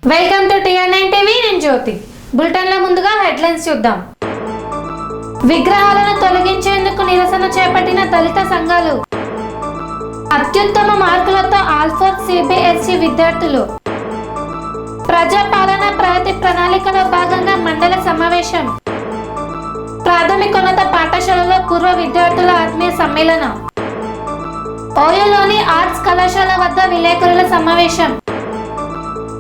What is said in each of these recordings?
Welcome to TR9 TV. నేను జ్యోతి. బులెటిన్ల ముందుగా headlines చూద్దాం. విగ్రహాలను తొలగించేందుకు నిరసన చేపట్టిన దళిత సంఘాలు. అత్యుత్తమ మార్కులతో ఆల్ఫోర్స్ CBSE విద్యార్థులు. ప్రజాపాలన ప్రగతి ప్రణాళికలో భాగంగా మండల సమావేశం. ప్రాథమికోన్నత పాఠశాలలో పూర్వ విద్యార్థుల ఆత్మీయ సమ్మేళనం. ఓయూలోని ఆర్ట్స్ కళాశాల వద్ద విలేకరుల సమావేశం.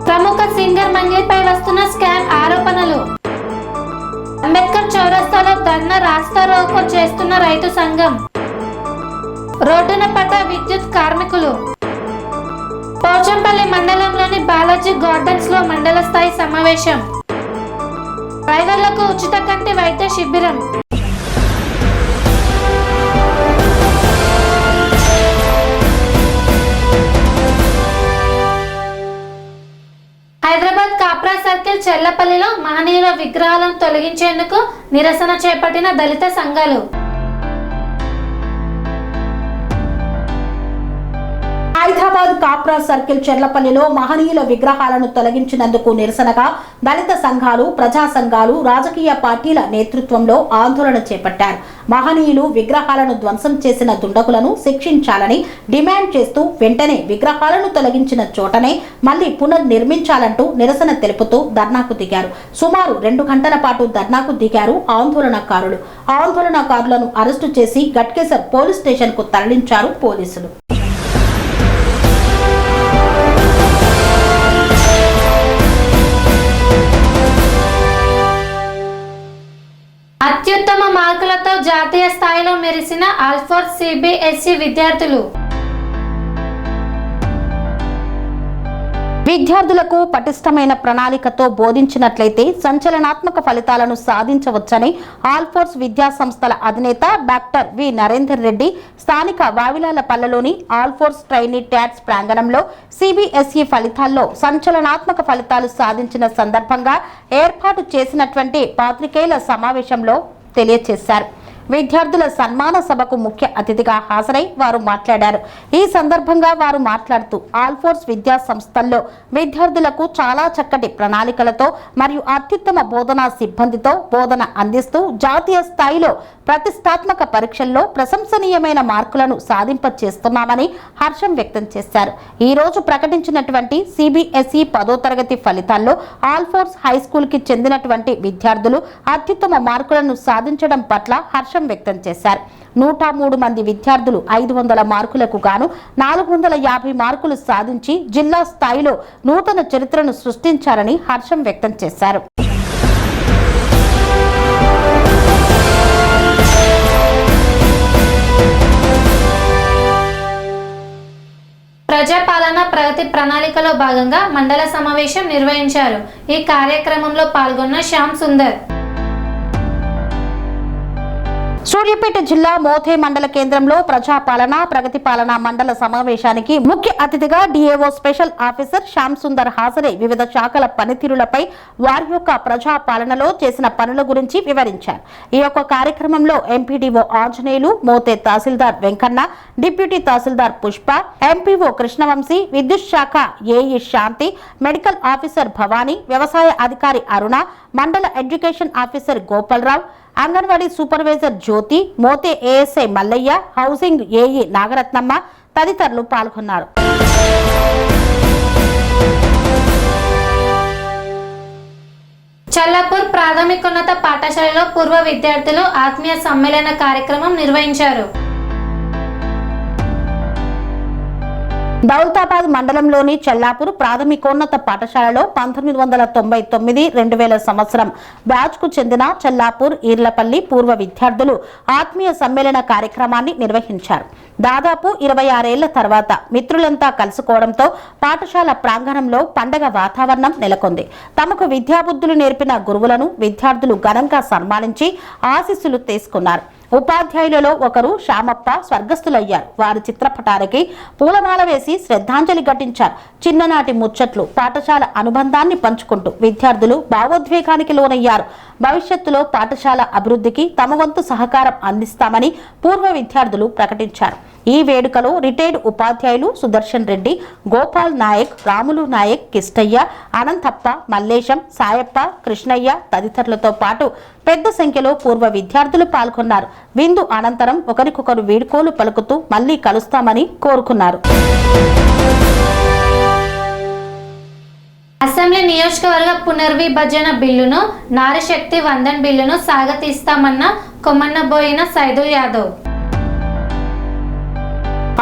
ప్రముఖ సింగర్ మంగ్లీపై వస్తున్న స్కామ్ ఆరోపణలు. అంబేద్కర్ చౌరస్తాలో ధర్నా రాస్తారోకో చేస్తున్న రైతు సంఘం. రోడ్డున పడ్డ విద్యుత్ కార్మికులు. పోచంపల్లి మండలంలోని బాలాజీ గార్డెన్స్ లో మండల స్థాయి సమావేశం. డ్రైవర్లకు ఉచిత కంటి వైద్య శిబిరం. హైదరాబాద్ కాప్రా సర్కిల్ చెల్లపల్లిలో మహనీయుల విగ్రహాలను తొలగించేందుకు నిరసన చేపట్టిన దళిత సంఘాలు. హైదరాబాద్ కాప్రా సర్కిల్ చెర్లపల్లిలో మహనీయుల విగ్రహాలను తొలగించినందుకు నిరసనగా దళిత సంఘాలు, ప్రజా సంఘాలు, రాజకీయ పార్టీల నేతృత్వంలో ఆందోళన చేపట్టారు. మహనీయులు విగ్రహాలను ధ్వంసం చేసిన దుండగులను శిక్షించాలని డిమాండ్ చేస్తూ వెంటనే విగ్రహాలను తొలగించిన చోటనే మళ్లీ పునర్నిర్మించాలంటూ నిరసన తెలుపుతూ ధర్నాకు దిగారు. సుమారు 2 గంటల పాటు ధర్నాకు దిగారు ఆందోళనకారులు. ఆందోళనకారులను అరెస్టు చేసి గట్కేసర్ పోలీస్ స్టేషన్ కు తరలించారు పోలీసులు. అత్యుత్తమ మార్కులతో జాతీయ స్థాయిలో మెరిసిన ఆల్ఫోర్స్ CBSE విద్యార్థులు. విద్యార్థులకు పటిష్టమైన ప్రణాళికతో బోధించినట్లయితే సంచలనాత్మక ఫలితాలను సాధించవచ్చని ఆల్ఫోర్స్ విద్యా సంస్థల అధినేత డాక్టర్ వి నరేందర్ రెడ్డి స్థానిక వావిలాలపల్లెలోని ఆల్ఫోర్స్ ట్రైనీ ట్యాట్స్ ప్రాంగణంలో CBSE ఫలితాల్లో సంచలనాత్మక ఫలితాలు సాధించిన సందర్భంగా ఏర్పాటు చేసినటువంటి పాత్రికేయుల సమావేశంలో తెలియజేశారు. విద్యార్థుల సన్మాన సభకు ముఖ్య అతిథిగా హాజరై వారు మాట్లాడారు. ఈ సందర్భంగా వారు మాట్లాడుతూ ఆల్ఫోర్స్ విద్యా సంస్థల్లో విద్యార్థులకు చాలా చక్కటి ప్రణాళికలతో మరియు అత్యుత్తమ బోధనా సిబ్బందితో బోధన అందిస్తూ జాతీయ స్థాయిలో ప్రతిష్టాత్మక పరీక్షల్లో ప్రశంసనీయమైన మార్కులను సాధింపచేస్తున్నామని హర్షం వ్యక్తం చేశారు. ఈ రోజు ప్రకటించినటువంటి CBSE 10వ తరగతి ఫలితాల్లో ఆల్ఫోర్స్ హై స్కూల్ కి చెందినటువంటి విద్యార్థులు అత్యుత్తమ మార్కులను సాధించడం పట్ల హర్షం వ్యక్తం చేశారు. 103 మంది విద్యార్థులు 500 మార్కులకు గాను 450 మార్కులు సాధించి జిల్లా స్థాయిలో నూతన చరిత్రను సృష్టించారని హర్షం వ్యక్తం చేశారు. ప్రజాపాలన ప్రగతి ప్రణాళికలో భాగంగా మండల సమావేశం నిర్వహించారు. ఈ కార్యక్రమంలో పాల్గొన్న శ్యామ్ సుందర్. సూర్యాపేట జిల్లా మోతే మండల కేంద్రంలో ప్రజాపాలన ప్రగతి పాలన మండల సమావేశానికి ముఖ్య అతిథిగా DAO special officer Shyam Sundar హాజరై వివిధ శాఖల పనితీరులపై వారి యొక్క ప్రజాపాలనలో చేసిన పనుల గురించి వివరించారు. ఈ యొక్క కార్యక్రమంలో MPDO ఆంజనేయులు, మోతే తహసీల్దార్ వెంకన్న, డిప్యూటీ తహసీల్దార్ పుష్ప, MPO కృష్ణవంశీ, విద్యుత్ శాఖ AE Shanti, medical officer Bhavani, వ్యవసాయ అధికారి అరుణ, మండల education officer Gopalarao, anganwadi supervisor Jyothi, Mothe ASI Mallaiah, housing AE Nagaratnamma తదితరులు పాల్గొన్నారు. చల్లాపూర్ ప్రాథమికోన్నత పాఠశాలలో పూర్వ విద్యార్థులు ఆత్మీయ సమ్మేళన కార్యక్రమం నిర్వహించారు. దౌలతాబాద్ మండలంలోని చల్లాపూర్ ప్రాథమికోన్నత పాఠశాలలో 1999-2000 సంవత్సరం బ్యాచ్ కు చెందిన చల్లాపూర్ ఈర్లపల్లి పూర్వ విద్యార్థులు ఆత్మీయ సమ్మేళన కార్యక్రమాన్ని నిర్వహించారు. దాదాపు 26 ఏళ్ల తర్వాత మిత్రులంతా కలుసుకోవడంతో పాఠశాల ప్రాంగణంలో పండగ వాతావరణం నెలకొంది. తమకు విద్యాబుద్ధులు నేర్పిన గురువులను విద్యార్థులు ఘనంగా సన్మానించి ఆశీస్సులు తీసుకున్నారు. ఉపాధ్యాయులలో ఒకరు శ్యామప్ప స్వర్గస్థులయ్యారు. వారి చిత్రపటానికి పూలమాల వేసి శ్రద్ధాంజలి ఘటించారు. చిన్ననాటి ముచ్చట్లు, పాఠశాల అనుబంధాన్ని పంచుకుంటూ విద్యార్థులు భావోద్వేగానికి లోనయ్యారు. భవిష్యత్తులో పాఠశాల అభివృద్ధికి తమ వంతు సహకారం అందిస్తామని పూర్వ విద్యార్థులు ప్రకటించారు. ఈ వేడుకలో రిటైర్డ్ ఉపాధ్యాయులు సుదర్శన్ రెడ్డి, గోపాల్ నాయక్, రాములు నాయక్, కిష్టయ్య, అనంతప్ప, మల్లేశం, సాయప్ప, కృష్ణయ్య తదితరులతో పాటు పెద్ద సంఖ్యలో పూర్వ విద్యార్థులు పాల్గొన్నారు. విందు అనంతరం ఒకరికొకరు వీడ్కోలు పలుకుతూ మళ్లీ కలుస్తామని కోరుకున్నారు. అసెంబ్లీ నియోజకవర్గ పునర్విభజన బిల్లును, నారీశక్తి వందన్ బిల్లును సాగతీస్తామన్న కొమ్మన్నబోయిన సైదుల్ యాదవ్.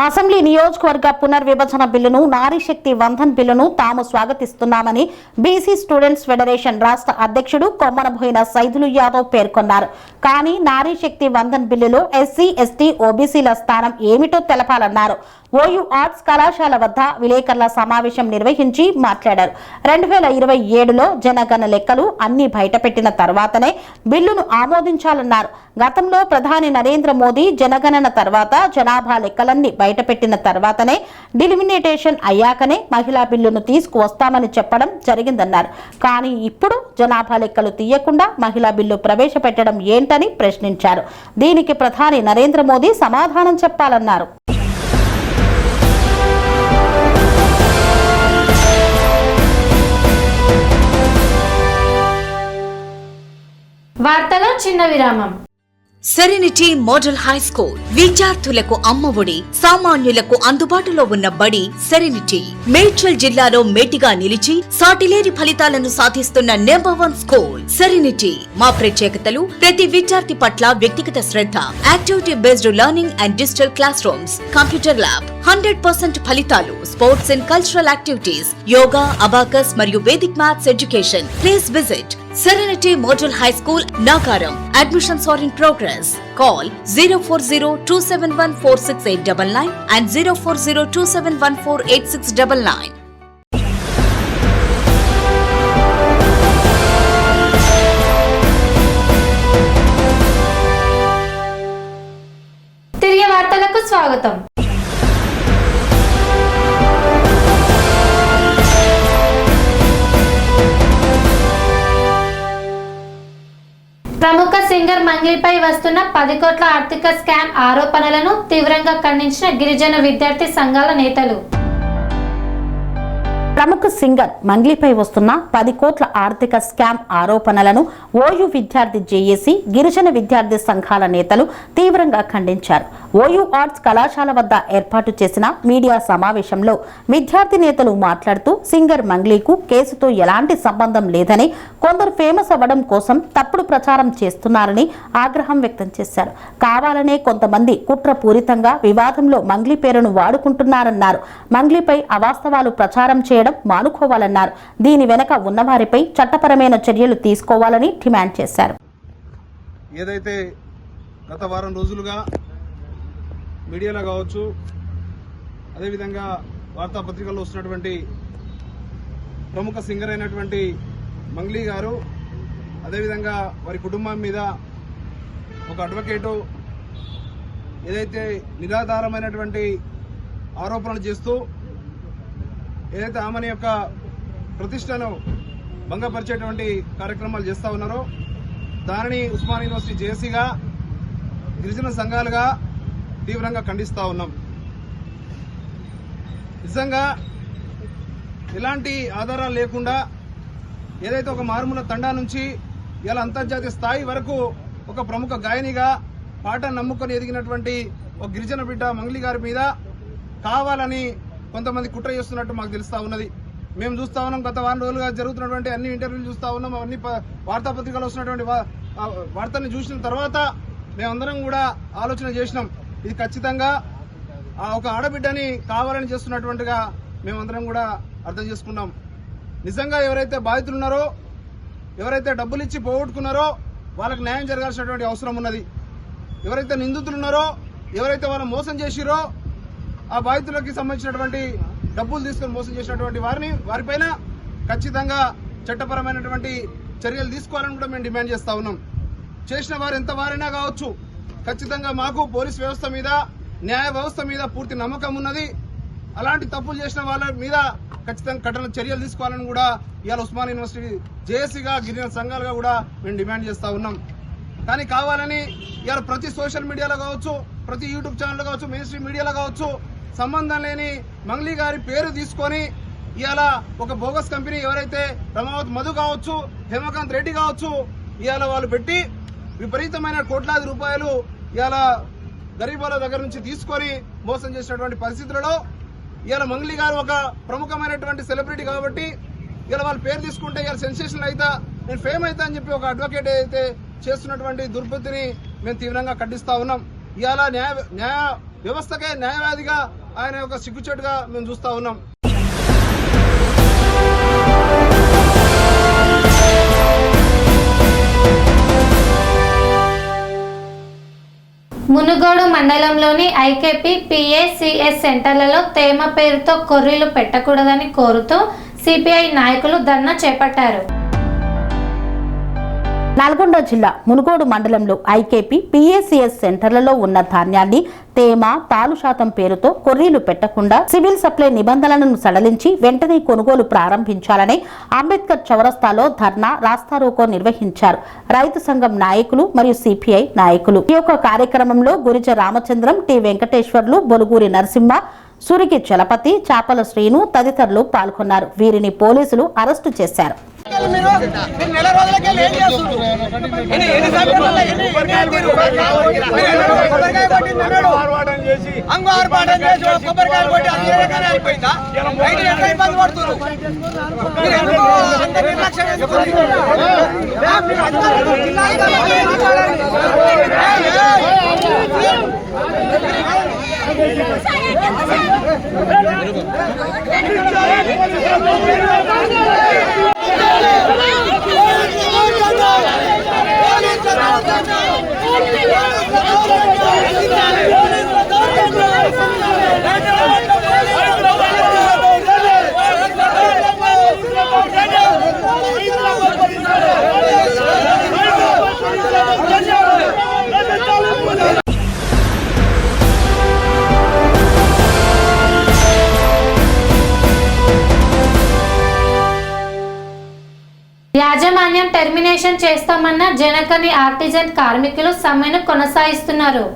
అసెంబ్లీ నియోజకవర్గ పునర్విభజన బిల్లును, నారీశక్తి వందన్ బిల్లును తాము స్వాగతిస్తున్నామని బీసీ స్టూడెంట్స్ ఫెడరేషన్ రాష్ట్ర అధ్యక్షుడు కొమ్మనబోయిన సైదులు యాదవ్ పేర్కొన్నారు. కానీ నారీశక్తి వందన్ బిల్లులో ఎస్సీ, ఎస్టీ, ఓబీసీల స్థానం ఏమిటో తెలపాలన్నారు. ఓయూ ఆర్ట్స్ కళాశాల వద్ద విలేకరుల సమావేశం నిర్వహించి మాట్లాడారు. 2027లో జనగణ లెక్కలు అన్ని బయటపెట్టిన తర్వాతనే బిల్లును ఆమోదించాలన్నారు. గతంలో ప్రధాని నరేంద్ర మోదీ జనగణన తర్వాత జనాభా లెక్కలన్నీ బయటపెట్టిన తర్వాతనే డిలిమినేటేషన్ అయ్యాకనే మహిళా బిల్లును తీసుకువస్తామని చెప్పడం జరిగిందన్నారు. కానీ ఇప్పుడు జనాభా లెక్కలు తీయకుండా మహిళా బిల్లు ప్రవేశపెట్టడం ఏంటని ప్రశ్నించారు. దీనికి ప్రధాని నరేంద్ర మోదీ సమాధానం చెప్పాలన్నారు. వార్తలో చిన్న విరామం. సెరెనిటీ మోడల్ హై స్కూల్ విద్యార్థులకు అమ్మఒడి, సామాన్యులకు అందుబాటులో ఉన్న బడి సెరెనిటీ. మేడ్చల్ జిల్లాలో మేటిగా నిలిచి సాటిలేని ఫలితాలను సాధిస్తున్న నంబర్ 1 స్కూల్ సెరెనిటీ. మా ప్రత్యేకతలు ప్రతి విద్యార్థి పట్ల వ్యక్తిగత శ్రద్ధ, activity based learning and digital classrooms, computer lab, 100% ఫలితాలు, sports and cultural activities, yoga, abacus మరియు Vedic maths education. Please visit Serenity Model High School, Nagaram. Admissions are in progress. Call 04027146899 and 04027148699. తిరిగి వార్తలకు స్వాగతం. ప్రముఖ సింగర్ మంగ్లీపై వస్తున్న 10 కోట్ల ఆర్థిక స్కామ్ ఆరోపణలను తీవ్రంగా ఖండించిన గిరిజన విద్యార్థి సంఘాల నేతలు. ప్రముఖ సింగర్ మంగ్లీపై వస్తున్న 10 కోట్ల ఆర్థిక స్కామ్ ఆరోపణలను ఓయూ విద్యార్థి జేఏసీ, గిరిజన విద్యార్థి సంఘాల నేతలు తీవ్రంగా ఖండించారు. ఓయూ ఆర్ట్స్ కళాశాల వద్ద ఏర్పాటు చేసిన మీడియా సమావేశంలో విద్యార్థి నేతలు మాట్లాడుతూ సింగర్ మంగ్లీకు కేసుతో ఎలాంటి సంబంధం లేదని, కొందరు ఫేమస్ అవ్వడం కోసం తప్పుడు ప్రచారం చేస్తున్నారని ఆగ్రహం వ్యక్తం చేశారు. కావాలనే కొంతమంది కుట్రపూరితంగా వివాదంలో మంగ్లీ పేరును వాడుకుంటున్నారన్నారు. మంగ్లీపై అవాస్తవాలు ప్రచారం చేయడం మానుకోవాలన్నారు. దీని వెనక ఉన్నవారిపై చట్టపరమైన చర్యలు తీసుకోవాలని డిమాండ్ చేశారు. ఏదైతే గత వారం రోజులుగా మీడియాలో కావచ్చు, అదేవిధంగా వార్తాపత్రికల్లో వస్తున్నటువంటి ప్రముఖ సింగర్ అయినటువంటి మంగ్లీ గారు, అదేవిధంగా వారి కుటుంబం మీద ఒక అడ్వకేటు ఏదైతే నిరాధారమైనటువంటి ఆరోపణలు చేస్తూ ఏదైతే ఆమెని యొక్క ప్రతిష్టను భంగపరిచేటువంటి కార్యక్రమాలు చేస్తూ ఉన్నారో దానిని ఉస్మాన్ యూనివర్సిటీ జేఏసీగా, గిరిజన సంఘాలుగా తీవ్రంగా ఖండిస్తూ ఉన్నాం. నిజంగా ఎలాంటి ఆధారాలు లేకుండా ఏదైతే ఒక మారుమూల తండా నుంచి ఇలా అంతర్జాతీయ స్థాయి వరకు ఒక ప్రముఖ గాయనిగా పాట నమ్ముకొని ఎదిగినటువంటి ఒక గిరిజన బిడ్డ మంగ్లీ గారి మీద కావాలని కొంతమంది కుట్ర చేస్తున్నట్టు మాకు తెలుస్తా ఉన్నది. మేము చూస్తా ఉన్నాం, గత వారం రోజులుగా జరుగుతున్నటువంటి అన్ని ఇంటర్వ్యూలు చూస్తా ఉన్నాం, అన్ని వార్తాపత్రికలు వస్తున్నటువంటి వార్తల్ని చూసిన తర్వాత మేమందరం కూడా ఆలోచన చేసినాం, ఇది ఖచ్చితంగా ఒక ఆడబిడ్డని కావాలని చేస్తున్నటువంటిగా మేమందరం కూడా అర్థం చేసుకున్నాం. నిజంగా ఎవరైతే బాధితులు ఉన్నారో, ఎవరైతే డబ్బులు ఇచ్చి పోగొట్టుకున్నారో వాళ్ళకి న్యాయం జరగాల్సినటువంటి అవసరం ఉన్నది. ఎవరైతే నిందితులు ఉన్నారో, ఎవరైతే వాళ్ళని మోసం చేసిరో, ఆ బాధితులకి సంబంధించినటువంటి డబ్బులు తీసుకొని మోసం చేసినటువంటి వారిపైన ఖచ్చితంగా చట్టపరమైనటువంటి చర్యలు తీసుకోవాలని కూడా మేము డిమాండ్ చేస్తా ఉన్నాం. చేసిన వారు ఎంత వారైనా కావచ్చు, ఖచ్చితంగా మాకు పోలీస్ వ్యవస్థ మీద, న్యాయ వ్యవస్థ మీద పూర్తి నమ్మకం ఉన్నది. అలాంటి తప్పులు చేసిన వాళ్ళ మీద ఖచ్చితంగా కఠిన చర్యలు తీసుకోవాలని కూడా ఇవాళ ఉస్మానియా యూనివర్సిటీ జేఏసీగా గిరిజన సంఘాలుగా కూడా మేము డిమాండ్ చేస్తూ ఉన్నాం. కానీ కావాలని ఇవాళ ప్రతి సోషల్ మీడియాలో కావచ్చు, ప్రతి యూట్యూబ్ ఛానల్లో కావచ్చు, మెయిన్ స్ట్రీమ్ మీడియాలో కావచ్చు, సంబంధం లేని మంగ్లీ గారి పేరు తీసుకొని ఇవాళ ఒక బోగస్ కంపెనీ ఎవరైతే రమావత్ మధు కావచ్చు, హేమకాంత్ రెడ్డి కావచ్చు, ఇవాళ వాళ్ళు పెట్టి విపరీతమైన కోట్లాది రూపాయలు ఇవాళ గరీబుల దగ్గర నుంచి తీసుకొని మోసం చేసినటువంటి పరిస్థితులలో ఇవాళ మంగ్లీ గారు ఒక ప్రముఖమైనటువంటి సెలబ్రిటీ కాబట్టి ఇలా వాళ్ళ పేరు తీసుకుంటే ఇలా సెన్సేషన్ అయితే నేను ఫేమ్ అవుతా అని చెప్పి ఒక అడ్వకేట్ అయితే చేస్తున్నటువంటి దుర్బుద్ధిని మేము తీవ్రంగా ఖండిస్తా ఉన్నాం. ఇవాళ న్యాయ వ్యవస్థకే న్యాయవాదిగా ఆయన ఒక సిగ్గుచేటుగా మేము చూస్తా ఉన్నాం. మునుగోడు మండలంలోని ఐకేపీ పిఏసిఎస్ సెంటర్లలో తేమ పేరుతో కొర్రీలు పెట్టకూడదని కోరుతూ సిపిఐ నాయకులు ధర్నా చేపట్టారు. నల్గొండ జిల్లా మునుగోడు మండలంలో ఐకేపీ పిఏసిఎస్ సెంటర్లలో ఉన్న ధాన్యాన్ని తేమ తాలు శాతం పేరుతో కొర్రీలు పెట్టకుండా సివిల్ సప్లై నిబంధనలను సడలించి వెంటనే కొనుగోలు ప్రారంభించాలని అంబేద్కర్ చౌరస్తాలో ధర్నా రాస్తారోకో నిర్వహించారు రైతు సంఘం నాయకులు మరియు సిపిఐ నాయకులు. ఈ యొక్క కార్యక్రమంలో గురిజ రామచంద్రం, టి వెంకటేశ్వర్లు, బొలుగూరి నరసింహ, సురికి చలపతి, చాపల శ్రీను తదితరులు పాల్గొన్నారు. వీరిని పోలీసులు అరెస్టు చేశారు. యాజమాన్యం టెర్మినేషన్ చేస్తామన్న జనకని ఆర్టిజన్ కార్మికులు సమ్మెను కొనసాగిస్తున్నారు.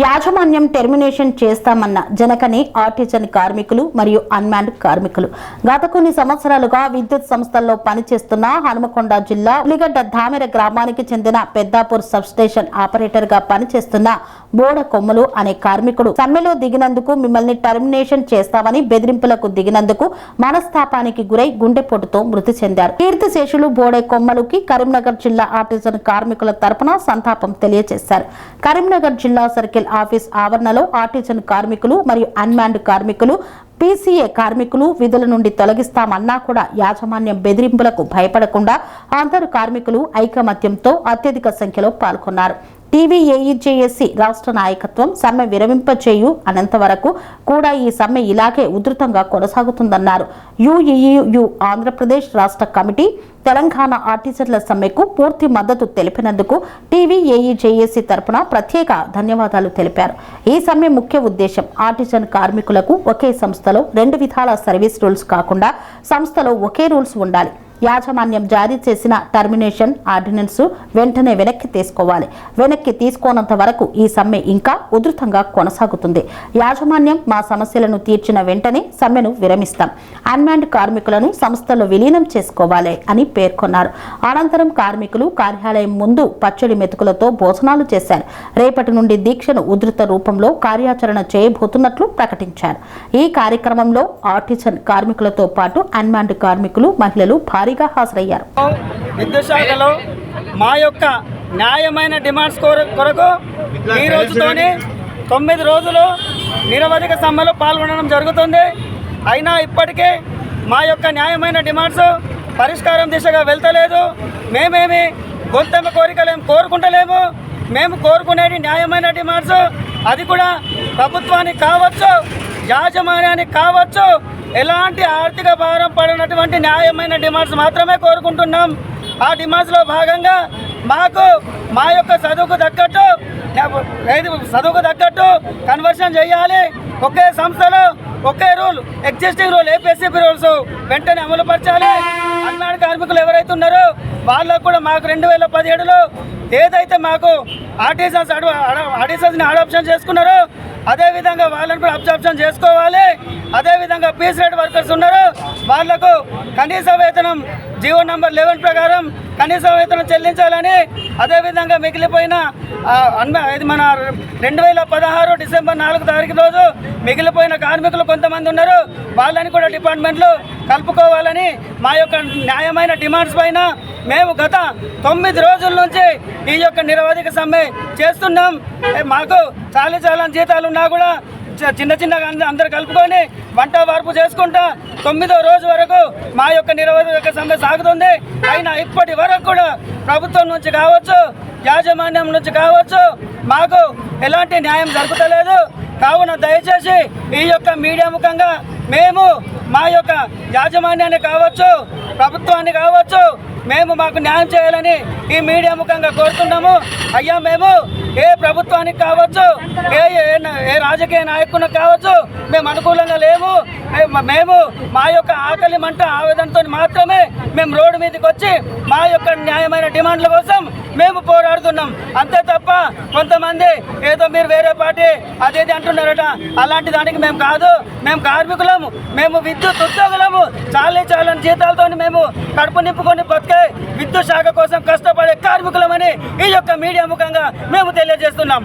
యాజమాన్యం టెర్మినేషన్ చేస్తామన్న జనకని ఆర్టిజన్ కార్మికులు మరియు అన్మాన్డ్ కార్మికులు గత కొన్ని సంవత్సరాలుగా విద్యుత్ సంస్థల్లో పనిచేస్తున్న హనుమకొండ జిల్లా ఉలిగడ్డ ధామెర గ్రామానికి చెందిన పెద్దాపూర్ సబ్ స్టేషన్ ఆపరేటర్ గా పనిచేస్తున్న బోడ కొమ్మలు అనే కార్మికుడు సమ్మెలో దిగినందుకు మిమ్మల్ని టెర్మినేషన్ చేస్తామని బెదిరింపులకు దిగినందుకు మనస్తాపానికి గురై గుండెపోటుతో మృతి చెందారు. కీర్తిశేషులు బోడే కొమ్మలుకి కరీంనగర్ జిల్లా ఆర్టిజన్ కార్మికుల తరపున సంతాపం తెలియజేశారు. కరీంనగర్ జిల్లా సర్కిల్ ఆఫీస్ ఆవరణలో ఆర్టిజన్ కార్మికులు మరియు అన్మాన్డ్ కార్మికులు, పీసీఏ కార్మికులు విధుల నుండి తొలగిస్తామన్నా కూడా యాజమాన్యం బెదిరింపులకు భయపడకుండా అందరు కార్మికులు ఐకమత్యంతో అత్యధిక సంఖ్యలో పాల్గొన్నారు. టీవీఏఈజేఏసీ రాష్ట్ర నాయకత్వం సమ్మె విరమింపచేయు అనంత వరకు కూడా ఈ సమ్మె ఇలాగే ఉధృతంగా కొనసాగుతుందన్నారు. యుఈయు ఆంధ్రప్రదేశ్ రాష్ట్ర కమిటీ తెలంగాణ ఆర్టిజన్ల సమ్మెకు పూర్తి మద్దతు తెలిపినందుకు టీవీఏఈజేఏసీ తరపున ప్రత్యేక ధన్యవాదాలు తెలిపారు. ఈ సమ్మె ముఖ్య ఉద్దేశం ఆర్టిజన్ కార్మికులకు ఒకే సంస్థలో రెండు విధాల సర్వీస్ రూల్స్ కాకుండా సంస్థలో ఒకే రూల్స్ ఉండాలి. యాజమాన్యం జారీ చేసిన టర్మినేషన్ ఆర్డినెన్స్ వెంటనే వెనక్కి తీసుకోవాలి. వెనక్కి తీసుకోనంత వరకు ఈ సమ్మె ఇంకా ఉధృతంగా కొనసాగుతుంది. యాజమాన్యం మా సమస్యలను తీర్చిన వెంటనే సమ్మెను విరమిస్తాం. అన్మాన్డ్ కార్మికులను సంస్థలో విలీనం చేసుకోవాలి అని పేర్కొన్నారు. అనంతరం కార్మికులు కార్యాలయం ముందు పచ్చడి మెతుకులతో భోజనాలు చేశారు. రేపటి నుండి దీక్షను ఉధృత రూపంలో కార్యాచరణ చేయబోతున్నట్లు ప్రకటించారు. ఈ కార్యక్రమంలో ఆర్టిజన్ కార్మికులతో పాటు అన్మాన్డ్ కార్మికులు, మహిళలు భారీ హాజరయ్యారు. విద్యుత్ శాఖలో మా యొక్క న్యాయమైన డిమాండ్స్ కొరకు ఈ రోజుతోనే 9 రోజులు నిరవధిక సమ్మెలో పాల్గొనడం జరుగుతుంది. అయినా ఇప్పటికే మా యొక్క న్యాయమైన డిమాండ్స్ పరిష్కారం దిశగా వెళ్తలేదు. మేమేమి గొంతెమ్మ కోరికలేం కోరుకుంటలేము. మేము కోరుకునేది న్యాయమైన డిమాండ్స్, అది కూడా ప్రభుత్వానికి కావచ్చు, యాజమాన్యానికి కావచ్చు, ఎలాంటి ఆర్థిక భారం పడినటువంటి న్యాయమైన డిమాండ్స్ మాత్రమే కోరుకుంటున్నాం. ఆ డిమాండ్స్లో భాగంగా మాకు మా యొక్క చదువుకు తగ్గట్టు కన్వర్షన్ చేయాలి. ఒకే సంస్థలో ఒకే రూల్, ఎగ్జిస్టింగ్ రూల్, ఏపీఎస్సీపీ రూల్స్ వెంటనే అమలుపరచాలి. అన్మ్యాన్ కార్మికులు ఎవరైతే ఉన్నారో వాళ్ళకు కూడా మాకు 2017లో ఏదైతే మాకు ఆర్టీసీని అడాప్షన్ చేసుకున్నారో అదేవిధంగా వాళ్ళని కూడా అబ్జార్ప్షన్ చేసుకోవాలి. అదేవిధంగా పీస్ రేట్ వర్కర్స్ ఉన్నారు, వాళ్లకు కనీస వేతనం జీవో నంబర్ 11 ప్రకారం కనీస వేతనం చెల్లించాలని, అదేవిధంగా మిగిలిపోయిన ఇది మన 2016 డిసెంబర్ 4 తారీఖు రోజు మిగిలిపోయిన కార్మికులు కొంతమంది ఉన్నారు, వాళ్ళని కూడా డిపార్ట్మెంట్లో కలుపుకోవాలని మా యొక్క న్యాయమైన డిమాండ్స్ పైన మేము గత 9 రోజుల నుంచి ఈ యొక్క నిరవధిక సమ్మె చేస్తున్నాం. మాకు చాలా జీతాలు ఉన్నా కూడా చిన్నగా అందరు కలుపుకొని వంట వార్పు చేసుకుంటా 9వ రోజు వరకు మా యొక్క నిరవధిక సమ్మె సాగుతుంది. అయినా ఇప్పటి వరకు కూడా ప్రభుత్వం నుంచి కావచ్చు, యాజమాన్యం నుంచి కావచ్చు, మాకు ఎలాంటి న్యాయం జరుగుతలేదు. కావున దయచేసి ఈ యొక్క మీడియా ముఖంగా మేము మా యొక్క యాజమాన్యాన్ని కావచ్చు, ప్రభుత్వాన్ని కావచ్చు, మాకు న్యాయం చేయాలని ఈ మీడియా ముఖంగా కోరుతున్నాము. అయ్యా, మేము ఏ ప్రభుత్వానికి కావచ్చు, ఏ రాజకీయ నాయకునికి కావచ్చు మేము అనుకూలంగా లేము. మేము మా యొక్క ఆకలి మంట ఆవేదనతో మాత్రమే మేము రోడ్డు మీదకి వచ్చి మా యొక్క న్యాయమైన డిమాండ్ల కోసం మేము పోరాడుతున్నాం. అంతే తప్ప కొంతమంది ఏదో మీరు వేరే పార్టీ అదేది అంటున్నారట, అలాంటి దానికి మేము కాదు. మేము కార్మికులము, మేము విద్యుత్ ఉద్యోగులము, చాలని జీతాలతో మేము కడుపు నింపుకొని బతికే విద్యుత్ శాఖ కోసం కష్టపడే కార్మికులమని ఈ యొక్క మీడియా ముఖంగా మేము తెలియజేస్తున్నాం.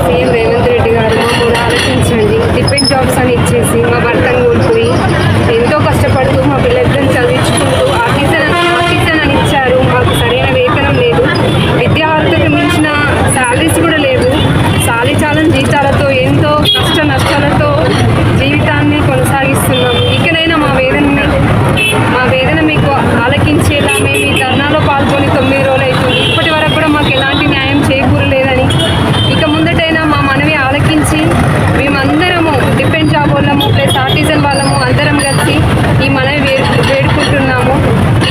సీఎం రేవంత్ రెడ్డి గారు మమ్మల్ని ఆలోచించండి. డిపెండ్ జాబ్స్ అని ఇచ్చేసి మా భర్తను కోల్పోయి ఎంతో కష్టపడుతూ మా పిల్లలను చదివించుకుంటూ ఆర్టిజన్ అని ఇచ్చారు. మాకు సరైన వేతనం లేదు, విద్యార్థులకు మించిన శాలరీస్ కూడా లేవు. చాలని జీతాలతో ఎంతో కష్ట నష్టాలతో జీవితాన్ని కొనసాగిస్తున్నాం. ఇకనైనా మా వేదన మీకు ఆలకించేలా మేము ఈ ధర్నాలో పాల్గొని 9 రోజులు అవుతుంది. ఇప్పటి వరకు కూడా మాకు ఎలాంటి న్యాయం చేకూరలేదని, ఇక ముందటైనా మా మనవి ఆలకించి మేమందరము డిపెండ్ జాబ్ వాళ్ళము ప్లస్ ఆర్టిజన్ వాళ్ళము అందరం కలిసి ఈ మనవి వేడుకుంటున్నాము.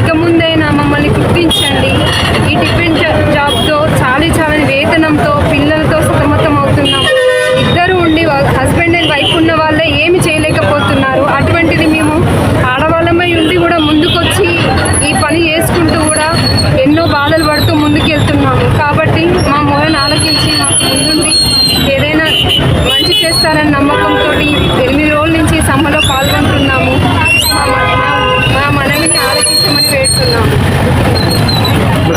ఇక ముందైనా మమ్మల్ని గుర్తించండి. ఈ డిపెండ్ జాబ్తో చాలని వేతనంతో పిల్లలతో సతమతం అవుతున్నాము. ఇద్దరు ఉండి హస్బెండ్ అండ్ వైఫ్ ఉన్న వాళ్ళే ఏమి చేయలేకపోతున్నారు. అటువంటిది మేము ఆడవాళ్ళమై ఉండి కూడా ముందుకొచ్చి ఈ పని చేసుకుంటూ కూడా ఎన్నో బాధలు పడుతూ ముందుకెళ్తున్నాము. కాబట్టి మా మొరను ఆలకించి మాకు ముందుండి ఏదైనా మంచి చేస్తారని నమ్మకంతో 8 రోజుల నుంచి సమ్మెలో పాల్గొంటున్నాము. మా మనవిని ఆలకించమని వేడుతున్నాము.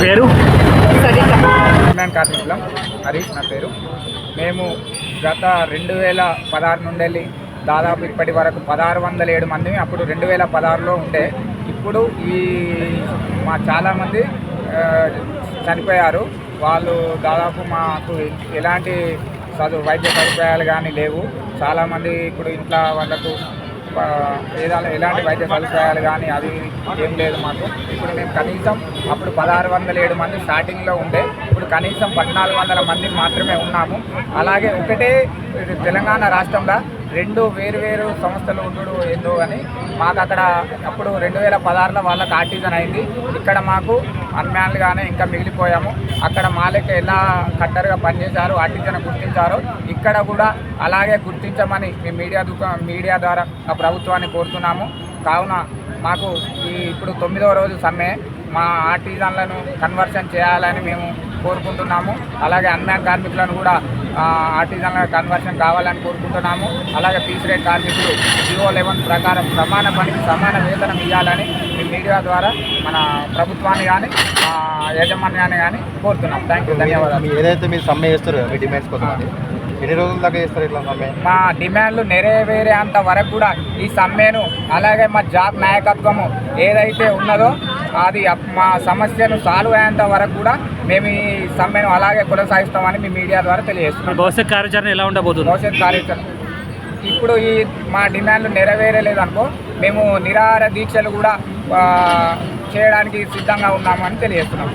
పేరు సరిత. కార్మికులం హరీష్ నా పేరు. మేము గత 2016 నుండి వెళ్ళి దాదాపు ఇప్పటి వరకు 1607 మంది అప్పుడు 2016లో ఉంటే, ఇప్పుడు మా చాలామంది చనిపోయారు. వాళ్ళు దాదాపు మాకు ఎలాంటి వైద్య సదుపాయాలు కానీ లేవు. చాలామంది ఇప్పుడు ఇంట్లో వాళ్ళకు ఎలాంటి వైద్య సదుపాయాలు కానీ అది ఏం లేదు మాకు. ఇప్పుడు మేము కనీసం అప్పుడు 1607 మంది స్టార్టింగ్లో ఉండే, ఇప్పుడు కనీసం 1400 మంది మాత్రమే ఉన్నాము. అలాగే ఒకటే తెలంగాణ రాష్ట్రంలో 2 వేరు సంస్థలు ఉండడు ఏందో అని మాకు అక్కడ అప్పుడు 2016లో వాళ్ళకి ఆర్టిజన్ అయింది. ఇక్కడ మాకు అన్మ్యాన్లుగానే ఇంకా మిగిలిపోయాము. అక్కడ మా లెక్క ఎలా కట్టరుగా పనిచేశారు, ఆర్టిజన్ గుర్తించారు, ఇక్కడ కూడా అలాగే గుర్తించమని మేము మీడియా ద్వారా ప్రభుత్వాన్ని కోరుతున్నాము. కావున మాకు ఇప్పుడు 9వ రోజు సమ్మె మా ఆర్టిజన్లను కన్వర్షన్ చేయాలని మేము కోరుకుంటున్నాము. అలాగే అన్మ్యాన్ కార్మికులను కూడా ఆర్టిజన్ల కన్వర్షన్ కావాలని కోరుకుంటున్నాము. అలాగే పీస్ రేట్ కార్మికులు జీవో 11 ప్రకారం సమాన పనికి సమాన వేతనం ఇవ్వాలని మీ మీడియా ద్వారా మన ప్రభుత్వాన్ని కానీ యాజమాన్యాన్ని కానీ కోరుతున్నాం. థ్యాంక్ యూ, ధన్యవాదాలు. ఏదైతే మీరు సమ్మె చేస్తారో మీ డిమాండ్స్ కోసం ఎన్ని రోజుల దాకా చేస్తారు ఇట్లా సమ్మె? మా డిమాండ్లు నెరవేరేంత వరకు కూడా ఈ సమ్మెను, అలాగే మా జాబ్ నాయకత్వము ఏదైతే ఉన్నదో అది మా సమస్యను సాల్వ్ అయ్యేంత వరకు కూడా మేము ఈ సమ్మెను అలాగే కొనసాగిస్తామని మీ మీడియా ద్వారా తెలియజేస్తున్నాం. భవిష్యత్ కార్యాచరణ ఎలా ఉండబోతుంది? భవిష్యత్ కార్యాచరణ ఇప్పుడు మా డిమాండ్లు నెరవేరలేదనుకో మేము నిరాహార దీక్షలు కూడా చేయడానికి సిద్ధంగా ఉన్నామని తెలియజేస్తున్నాం.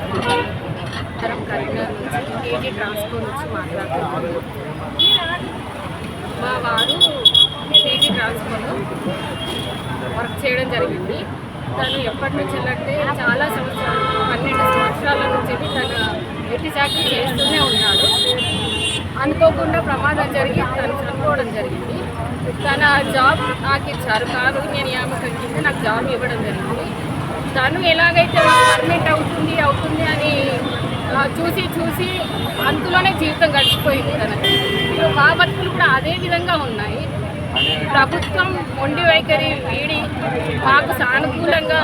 మా వారు టీటీ ట్రాన్స్ఫర్ వర్క్ చేయడం జరిగింది. తను ఎప్పటి నుంచి అంటే చాలా సంవత్సరాలు 12 సంవత్సరాల నుంచి తను వెట్టి చాకరీ చేస్తూనే ఉన్నాడు. అనుకోకుండా ప్రమాదం జరిగి తను చనిపోవడం జరిగింది. తన జాబ్ నాకు ఇచ్చారు, కాదు నేను యామకం కింద నాకు జాబ్ ఇవ్వడం జరిగింది. తను ఎలాగైతే పర్మనెంట్ అవుతుంది అని చూసి అందులోనే జీవితం గడిచిపోయింది తనకి. ఇప్పుడు మా బతుకులు కూడా అదే విధంగా ఉన్నాయి. ప్రభుత్వం మొండి వైఖరి వీడి మాకు సానుకూలంగా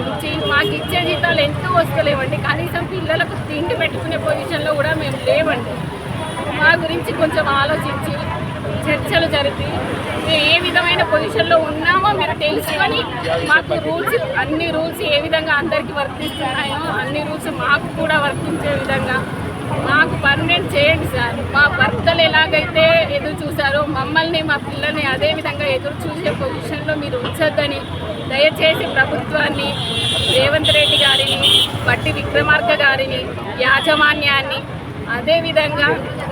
ఇచ్చి మాకు ఇచ్చే జీతాలు ఎంతో వస్తలేవండి. కనీసం పిల్లలకు తిండి పెట్టుకునే పొజిషన్లో కూడా మేము లేవండి. మా గురించి కొంచెం ఆలోచించి చర్చలు జరిపి మేము ఏ విధమైన పొజిషన్లో ఉన్నామో మీరు తెలుసుకొని మాకు అన్ని రూల్స్ ఏ విధంగా అందరికీ వర్తిస్తున్నాయో అన్ని రూల్స్ మాకు కూడా వర్తించే విధంగా మాకు పర్మనెంట్ చేయండి సార్. మా భర్తలు ఎలాగైతే ఎదురు చూసారో మమ్మల్ని మా పిల్లల్ని అదే విధంగా ఎదురు చూసే పొజిషన్లో మీరు ఉంచొద్దని దయచేసి ప్రభుత్వాన్ని, రేవంత్ రెడ్డి గారిని, బట్టి విక్రమార్క గారిని, యాజమాన్యాన్ని, అదేవిధంగా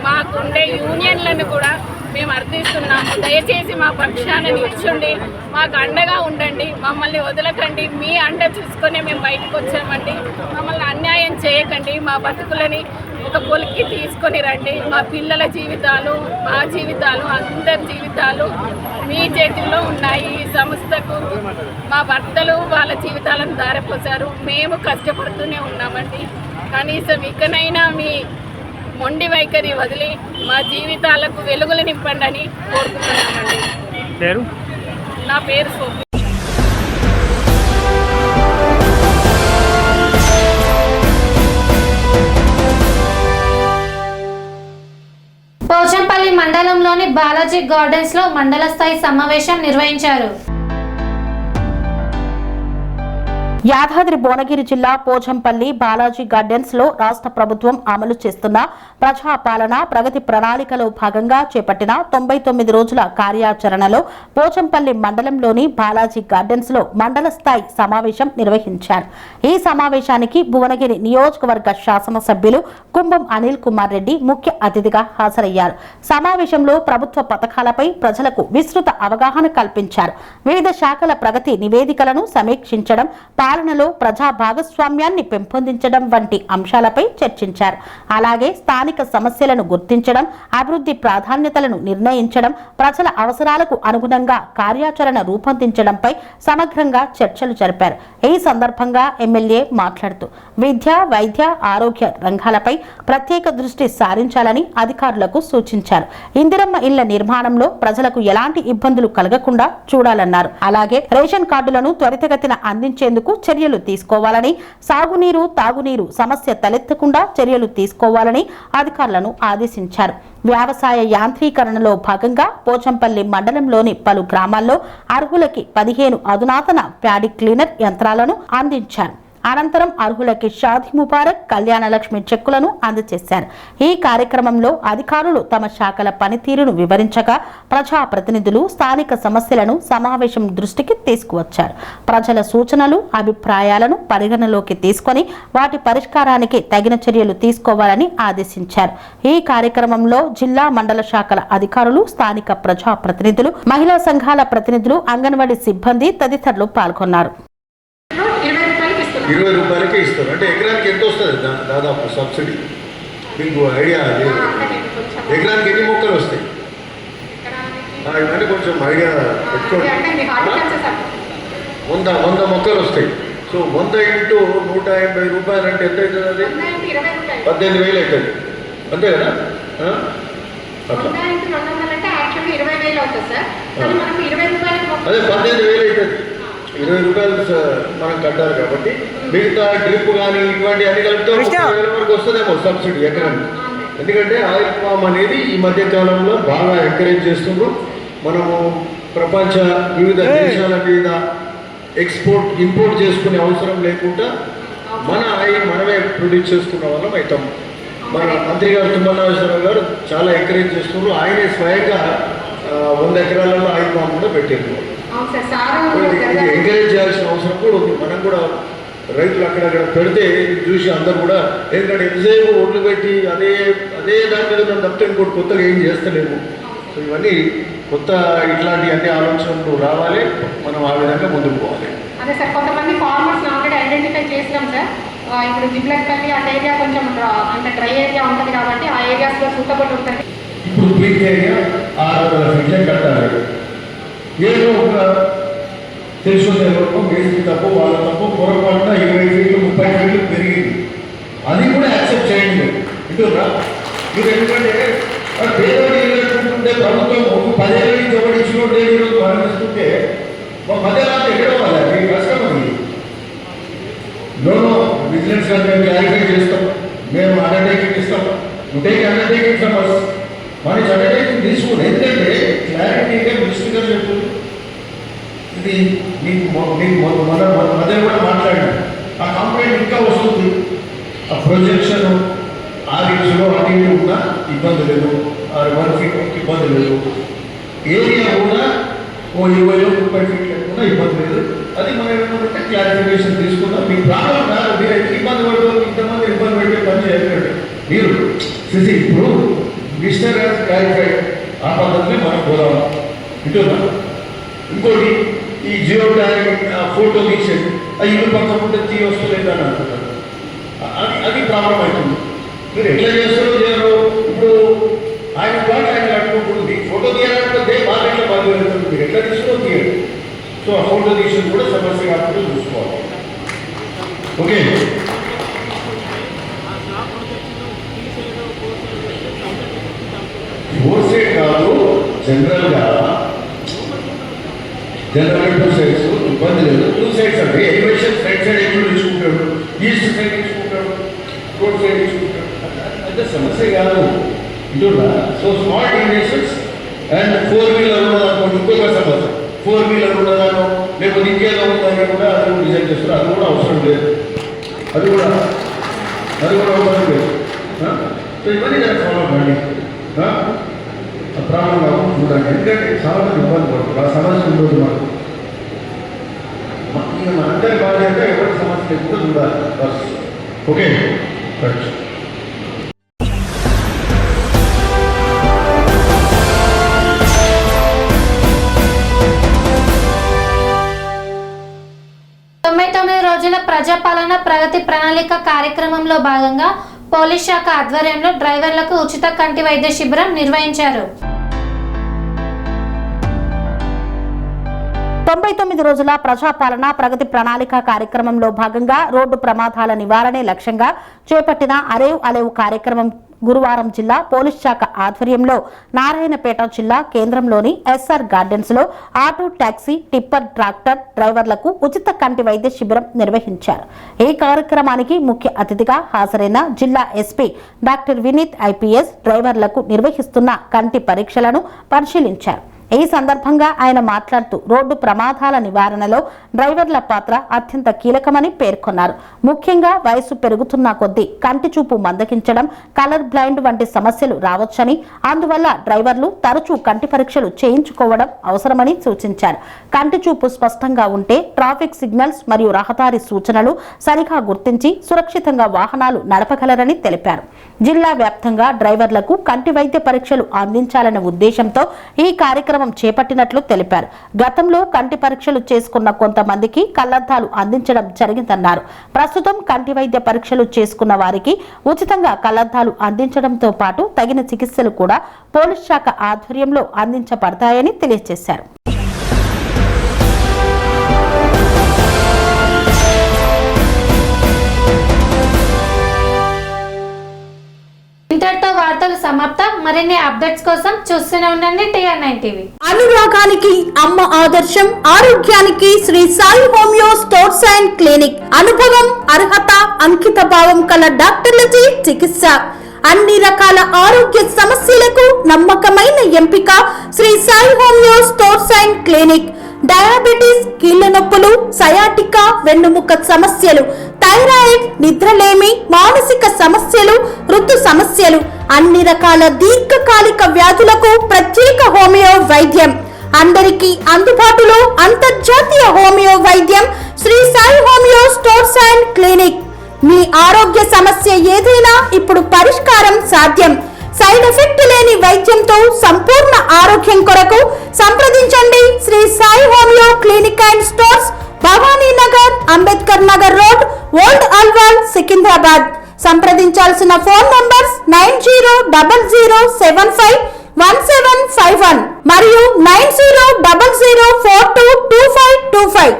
మాకుండే యూనియన్లను కూడా మేము అర్థిస్తున్నాము. దయచేసి మా పక్షాన నిల్చుండి మాకు అండగా ఉండండి, మమ్మల్ని వదలకండి. మీ అండ చూసుకొని మేము బయటకు వచ్చామండి. మమ్మల్ని అన్యాయం చేయకండి. మా బతుకులని ఒక పొలికి తీసుకొని రండి. మా పిల్లల జీవితాలు, మా జీవితాలు, అందరి జీవితాలు మీ చేతుల్లో ఉన్నాయి. ఈ సంస్థకు మా భర్తలు వాళ్ళ జీవితాలను దారిపోసారు. మేము కష్టపడుతూనే ఉన్నామండి. కనీసం ఇకనైనా మీ మొండి వైఖరి వదిలి మా జీవితాలకు వెలుగులు నింపండి అని కోరుకుంటున్నామండి. నా పేరు సోఫీ. పోచంపల్లి మండలంలోని బాలాజీ గార్డెన్స్ లో మండల స్థాయి సమావేశం నిర్వహించారు. యాదాద్రి భువనగిరి జిల్లా పోచంపల్లి బాలాజీ గార్డెన్స్ లో రాష్ట్ర ప్రభుత్వం అమలు చేస్తున్న ప్రజాపాలన ప్రగతి ప్రణాళికలో భాగంగా చేపట్టిన 99 రోజుల కార్యాచరణలో పోచంపల్లి మండలంలోని బాలాజీ గార్డెన్స్ లో మండల స్థాయి సమావేశం నిర్వహించారు. ఈ సమావేశానికి భువనగిరి నియోజకవర్గ శాసనసభ్యులు కుంభం అనిల్ కుమార్ రెడ్డి ముఖ్య అతిథిగా హాజరయ్యారు. సమావేశంలో ప్రభుత్వ పథకాలపై ప్రజలకు విస్తృత అవగాహన కల్పించారు. వివిధ శాఖల ప్రగతి నివేదికలను సమీక్షించడం, పాలనలో ప్రజా భాగస్వామ్యాన్ని పెంపొందించడం వంటి అంశాలపై చర్చించారు. అలాగే స్థానిక సమస్యలను గుర్తించడం, అభివృద్ధి ప్రాధాన్యతలను నిర్ణయించడం, ప్రజల అవసరాలకు అనుగుణంగా కార్యాచరణ రూపొందించడంపై సమగ్రంగా చర్చలు జరిపారు. ఈ సందర్భంగా ఎమ్మెల్యే మాట్లాడుతూ విద్య, వైద్య, ఆరోగ్య రంగాలపై ప్రత్యేక దృష్టి సారించాలని అధికారులకు సూచించారు. ఇందిరమ్మ ఇళ్ల నిర్మాణంలో ప్రజలకు ఎలాంటి ఇబ్బందులు కలగకుండా చూడాలన్నారు. అలాగే రేషన్ కార్డులను త్వరితగతిన అందించేందుకు చర్యలు తీసుకోవాలని, సాగునీరు, తాగునీరు సమస్య తలెత్తకుండా చర్యలు తీసుకోవాలని అధికారులను ఆదేశించారు. వ్యవసాయ యాంత్రీకరణలో భాగంగా పోచంపల్లి మండలంలోని పలు గ్రామాల్లో అర్హులకి 15 అధునాతన ప్యాడీ క్లీనర్ యంత్రాలను అందించారు. అనంతరం అర్హులకి షాదీ ముబారక్, కళ్యాణ లక్ష్మి చెక్కులను అందజేశారు. ఈ కార్యక్రమంలో అధికారులు తమ శాఖల పనితీరును వివరించగా ప్రజాప్రతినిధులు స్థానిక సమస్యలను సమావేశం దృష్టికి తీసుకువచ్చారు. ప్రజల సూచనలు, అభిప్రాయాలను పరిగణలోకి తీసుకొని వాటి పరిష్కారానికి తగిన చర్యలు తీసుకోవాలని ఆదేశించారు. ఈ కార్యక్రమంలో జిల్లా, మండల శాఖల అధికారులు, స్థానిక ప్రజాప్రతినిధులు, మహిళా సంఘాల ప్రతినిధులు, అంగన్వాడీ సిబ్బంది తదితరులు పాల్గొన్నారు. 20 రూపాయలకే ఇస్తారు. అంటే ఎకరానికి ఎంత వస్తుంది దాదాపు సబ్సిడీ? మీకు ఐడియా లేదు. ఎకరానికి ఎన్ని మొక్కలు వస్తాయి అంటే కొంచెం ఐడియా పెట్టుకోండి. 100 మొక్కలు వస్తాయి. సో 100 × 180 రూపాయలు అంటే ఎంత అవుతుంది? అది 18,000 అవుతుంది. అంతే కదా? అట్లా అదే 18,000 అవుతుంది. 20 రూపాయలు మనం కట్టాలి కాబట్టి మిగతా డ్రిప్ కానీ ఇటువంటి అన్ని కలిపితే 30,000 వరకు వస్తుందేమో సబ్సిడీ ఎకరానికి. ఎందుకంటే ఆయిల్ ఫామ్ అనేది ఈ మధ్య కాలంలో బాగా ఎంకరేజ్ చేస్తున్నారు. మనము ప్రపంచ వివిధ దేశాల మీద ఇంపోర్ట్ చేసుకునే అవసరం లేకుండా మన ఆయిల్ మనమే ప్రొడ్యూస్ చేసుకున్న వాళ్ళం అవుతాం. మన మంత్రి గారు తుమ్మలనాగేశ్వరరావు గారు చాలా ఎంకరేజ్ చేస్తున్నారు. ఆయనే స్వయంగా 100 ఎకరాలలో ఆయిల్ ఫామ్ కూడా పెట్టారు. ఇది ఎంకరేజ్ చేయాల్సిన అవసరం కూడా ఉంది. మనం కూడా రైతులు అక్కడక్కడ పెడితే చూసి అందరూ కూడా, ఎందుకంటే ఎంతసేపు ఒడ్లు పెట్టి అదే దాని మీద మనం తప్పితే ఇంకోటి కొత్తగా ఏం చేస్తలేము. సో ఇవన్నీ కొత్త ఇట్లాంటి అన్ని ఆలోచనలు రావాలి, మనం ఆ విధంగా ముందుకు పోవాలి. అదే సార్, కొంతమంది ఫార్మర్స్ ఆల్రెడీ ఐడెంటిఫై చేసినాం సార్. ఇప్పుడు జిబ్లక్పల్లి ఆ ఏరియా కొంచెం అంటే డ్రై ఏరియా ఉంటుంది కాబట్టి ఆ ఏరియాస్లో సూటబుల్ ఉంటుంది. ఇప్పుడు పీక్ ఏరియా 600 ఫీట్లే కట్టాలి. ఏదో ఒక తెలుసుకునే వరకు వేసి తప్పు వాళ్ళ తప్పు పొరపాటున 20 ఫీట్లు 30 ఫీట్లు పెరిగింది, అది కూడా యాక్సెప్ట్ చేయండి. ఇటురా మీరు ఎందుకంటే పేదవాడి ఇల్లుంటే ప్రభుత్వం ఒక 10 ఏళ్ళ నుంచి ఒకటి ఇచ్చినట్టు ఈరోజు మరణిస్తుంటే మధ్యలో ఎక్కడ వాళ్ళకి కష్టం. అది లోను బిజినెస్ గా మేము క్లారిఫై చేస్తాం, మేము అండర్టేకింగ్ ఇస్తాం, టేక్ అండర్టేకింగ్ ఫ్రమ్ us. మన అండర్టేకింగ్ తీసుకుని ఎందుకంటే క్లారిటీగా మినిస్టర్ గారు చెప్తుంది. ఇది మీకు మన మధ్య కూడా మాట్లాడాను, ఆ కంప్లైంట్ ఇంకా వస్తుంది. ఆ ప్రొజెక్షన్ ఆ రీచ్లో అటు ఇటు ఉన్నా ఇబ్బంది లేదు, 1 ఫీట్ ఇబ్బంది లేదు, ఏరియా కూడా ఓ 20-30 ఫీట్లు కూడా ఇబ్బంది లేదు. అది మనం ఏమంటే క్లారిఫికేషన్ తీసుకుందాం. మీకు ప్రాబ్లం కాదు, మీరు ఎంత ఇబ్బంది పడతారు, ఇంతమంది ఇబ్బంది పెట్టే పని చేయాలంటే మీరు చూసి ఇప్పుడు మినిస్టర్ గారు క్లారిఫై ఆ పద్ధతిని మనం పోదాం. ఇటున్నా ఇంకోటి ఈ జియో ట్యాగింగ్ ఫోటో తీసేది ఆ ఇల్లు పక్క ఉంటే తీయ వస్తలేదని అంటున్నారు. అది ప్రాబ్లం అవుతుంది. మీరు ఎట్లా చేస్తారో చేయరు. ఇప్పుడు ఆయన ప్లాట్ ఆయన కట్టుకుంటుంది, ఫోటో తీయాలంటే బాగా ఎట్లా బాగా వెళ్తుంది, మీరు ఎట్లా తీసుకో తీయండి. సో ఆ ఫోటో తీసేది కూడా సమస్య కాకుండా చూసుకోవాలి. ఓకే, ఫోర్ సైడ్ కాదు, జనరల్గా 2 సైడ్స్ ఇబ్బంది లేదు. 2 సైడ్స్ అంటే ఎలివేషన్ ఫ్రంట్ సైడ్ ఎప్పుడు తీసుకుంటాడు, ఈస్ట్ సైడ్ తీసుకుంటాడు, రోడ్ సైడ్ తీసుకుంటాడు, అంటే సమస్య కాదు. ఇటున్నా so small deviations and 4 wheeler ఉన్నదానుకోండి ఇంకొక సమస్య, 4 వీలర్ ఉన్నదాను లేకపోతే ఇంకేదో ఉందని కూడా అది కూడా డిజైన్ చేస్తారు. అది కూడా అవసరం లేదు, అది కూడా అవసరం లేదు. సో ఇవన్నీ దాన్ని ఫాలో అవ్వండి, ప్రాబ్లం కాకుండా చూడండి. ఎందుకంటే చాలా ఇబ్బంది పడుతుంది, ఆ సమస్య ఉండదు. మన అందరి బాధ్యత ఎవరి సమస్య కూడా చూడాలి బస్. Okay, right. రోజుల ప్రజాపాలన ప్రగతి ప్రణాళిక కార్యక్రమంలో భాగంగా పోలీస్ శాఖ ఆధ్వర్యంలో డ్రైవర్లకు ఉచిత కంటి వైద్య శిబిరం నిర్వహించారు. 99 రోజుల ప్రజాపాలన ప్రగతి ప్రణాళిక కార్యక్రమంలో భాగంగా రోడ్డు ప్రమాదాల నివారణే లక్ష్యంగా చేపట్టిన అరేవ్ అలేవ్ కార్యక్రమం గురువారం జిల్లా పోలీస్ శాఖ ఆధ్వర్యంలో నారాయణపేట జిల్లా కేంద్రంలోని ఎస్ఆర్ గార్డెన్స్ లో ఆటో టాక్సీ టిప్పర్ ట్రాక్టర్ డ్రైవర్లకు ఉచిత కంటి వైద్య శిబిరం నిర్వహించారు. ఈ కార్యక్రమానికి ముఖ్య అతిథిగా హాజరైన జిల్లా ఎస్పీ డాక్టర్ వినీత్ ఐపీఎస్ డ్రైవర్లకు నిర్వహిస్తున్న కంటి పరీక్షలను పరిశీలించారు. ఈ సందర్భంగా ఆయన మాట్లాడుతూ రోడ్డు ప్రమాదాల నివారణలో డ్రైవర్ల పాత్ర అత్యంత కీలకమని పేర్కొన్నారు. ముఖ్యంగా వయసు పెరుగుతున్న కొద్దీ కంటి చూపు మందగించడం, కలర్ బ్లైండ్ వంటి సమస్యలు రావచ్చని, అందువల్ల డ్రైవర్లు తరచూ కంటి పరీక్షలు చేయించుకోవడం అవసరమని సూచించారు. కంటి చూపు స్పష్టంగా ఉంటే ట్రాఫిక్ సిగ్నల్స్ మరియు రహదారి సూచనలు సరిగా గుర్తించి సురక్షితంగా వాహనాలు నడపగలరని తెలిపారు. జిల్లా వ్యాప్తంగా డ్రైవర్లకు కంటి వైద్య పరీక్షలు అందించాలనే ఉద్దేశంతో ఈ కార్యక్రమం చేపట్టినట్లు తెలిపారు. గతంలో కంటి పరీక్షలు చేసుకున్న కొంతమందికి కళ్లద్దాలు అందించడం జరిగిందన్నారు. ప్రస్తుతం కంటి వైద్య పరీక్షలు చేసుకున్న వారికి ఉచితంగా కళ్లద్దాలు అందించడంతో పాటు తగిన చికిత్సలు కూడా పోలీస్ శాఖ ఆధ్వర్యంలో అందించబడతాయని తెలియజేశారు. ఇంతటితో వార్తలు సమాప్తం. మరిన్ని అప్డేట్స్ కోసం చూస్తూనే ఉండండి TR9 టీవీ. అనురాగానికి అమ్మ ఆదర్శం, ఆరోగ్యానికి Shri Sai homeo stores and clinic. అనుభవం, అర్హత, అంకిత భావం కల డాక్టర్లచే చికిత్స. అన్ని రకాల ఆరోగ్య సమస్యలకు నమ్మకమైన ఎంపిక Shri Sai homeo stores and clinic. Diabetes, కీళ్ల నొప్పులు, సయాటికా, వెన్నుముక సమస్యలు, థైరాయిడ్, నిద్రలేమి, మానసిక సమస్యలు, ఋతు సమస్యలు, అన్ని రకాల దీర్ఘకాలిక వ్యాధులకు ప్రత్యేక హోమియో వైద్యం. అందరికీ అందుబాటులో అంతర్జాతీయ హోమియో వైద్యం Shri Sai homeo stores and clinic. మీ ఆరోగ్య సమస్య ఏదైనా ఇప్పుడు పరిష్కారం సాధ్యం. సైడ్ ఎఫెక్ట్ లేని వైద్యంతో సంపూర్ణ ఆరోగ్యం కొరకు సంప్రదించండి Shri Sai homeo clinic and stores, Bhavani Nagar, Ambedkar Nagar road, old Alwal, Secunderabad. సంప్రదించాల్సిన ఫోన్ నంబర్స్ 9000751751 మరియు 9000422525.